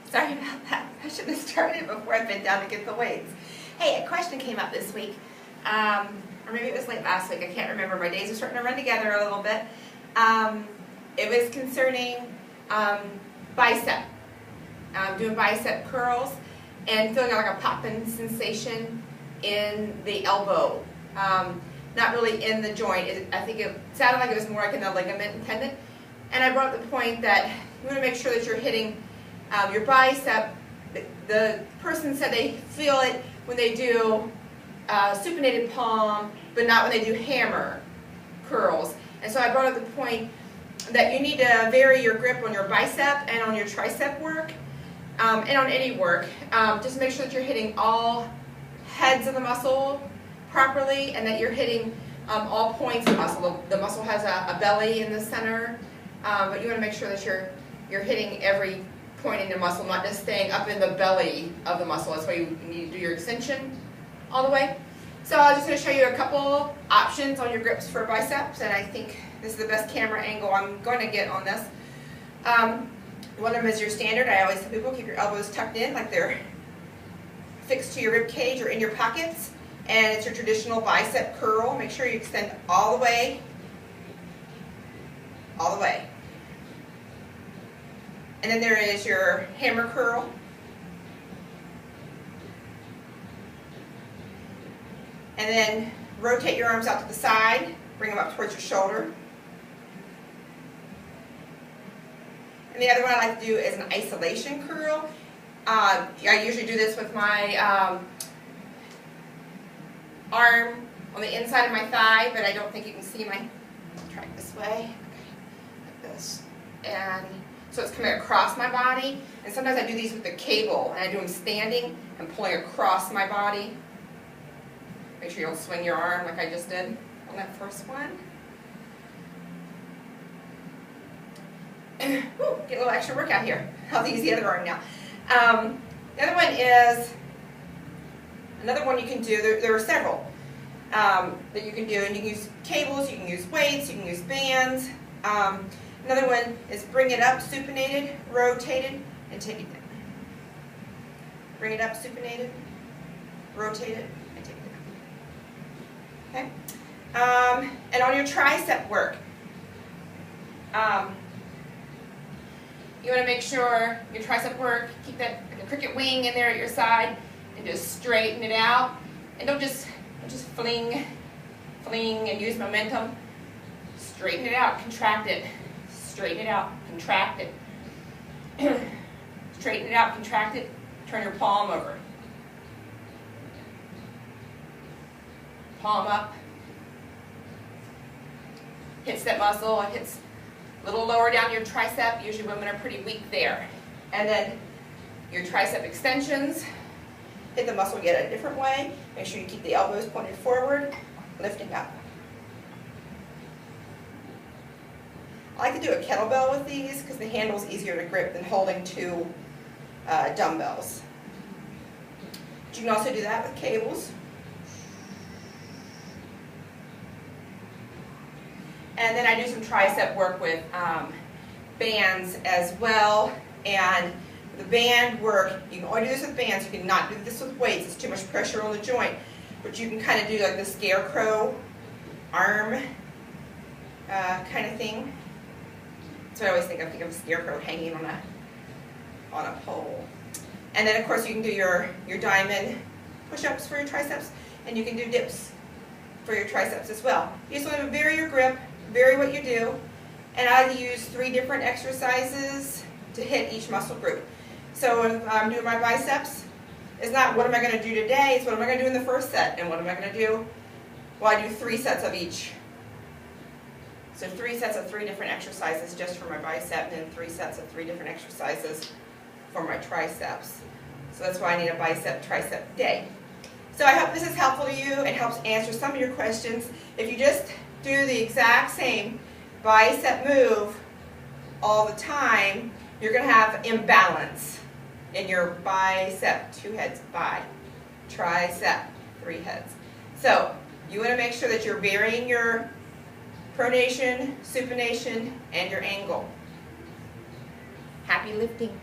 Sorry about that. I should have started before I bent down to get the weights. Hey, a question came up this week, or maybe it was late last week. I can't remember. My days are starting to run together a little bit. It was concerning bicep, doing bicep curls and feeling like a popping sensation in the elbow. Not really in the joint. I think it sounded like it was more like in the ligament and tendon. And I brought up the point that you want to make sure that you're hitting your bicep. The person said they feel it when they do supinated palm, but not when they do hammer curls. And so I brought up the point that you need to vary your grip on your bicep and on your tricep work, and on any work. Just make sure that you're hitting all heads of the muscle properly, and that you're hitting all points of the muscle. The muscle has a belly in the center, but you want to make sure that you're hitting every point in the muscle, not just staying up in the belly of the muscle. That's why you need to do your extension all the way. So I'm just going to show you a couple options on your grips for biceps, and I think this is the best camera angle I'm going to get on this. One of them is your standard. I always tell people keep your elbows tucked in like they're fixed to your rib cage or in your pockets. And it's your traditional bicep curl. Make sure you extend all the way. All the way. And then there is your hammer curl. And then rotate your arms out to the side. Bring them up towards your shoulder. And the other one I like to do is an isolation curl. I usually do this with my arm on the inside of my thigh, but I don't think you can see my, try it this way, like this. And so it's coming across my body. And sometimes I do these with the cable, and I do them standing and pulling across my body. Make sure you don't swing your arm like I just did on that first one. Ooh, get a little extra workout here. I'll use the other arm now. The other one is, another one you can do, there are several that you can do, and you can use cables, you can use weights, you can use bands. Another one is bring it up, supinated, rotated, and take it down. Bring it up, supinated, rotated, and take it down. Okay? And on your tricep work, you want to make sure your tricep work, keep that like a cricket wing in there at your side, and just straighten it out. And don't just fling and use momentum. Straighten it out, contract it. Straighten it out, contract it. Straighten it out, contract it. Turn your palm over. Palm up. Hits that muscle, it hits a little lower down your tricep. Usually women are pretty weak there. And then your tricep extensions. Hit the muscle yet a different way. Make sure you keep the elbows pointed forward, lifting up. I like to do a kettlebell with these because the handle is easier to grip than holding two dumbbells. But you can also do that with cables. And then I do some tricep work with bands as well. And the band work, you can only do this with bands. You cannot do this with weights. It's too much pressure on the joint. But you can kind of do like the scarecrow arm kind of thing. That's what I always think of. I think of a scarecrow hanging on a pole. And then of course you can do your diamond push-ups for your triceps, and you can do dips for your triceps as well. You just want to vary your grip, vary what you do, and I use 3 different exercises to hit each muscle group. So if I'm doing my biceps, it's not what am I going to do today, it's what am I going to do in the first set, and what am I going to do? Well, I do 3 sets of each. So 3 sets of 3 different exercises just for my bicep, and then 3 sets of 3 different exercises for my triceps. So that's why I need a bicep tricep day. So I hope this is helpful to you and helps answer some of your questions. If you just do the exact same bicep move all the time, you're going to have imbalance in your bicep, 2 heads, bi, tricep, 3 heads. So you want to make sure that you're varying your pronation, supination, and your angle. Happy lifting.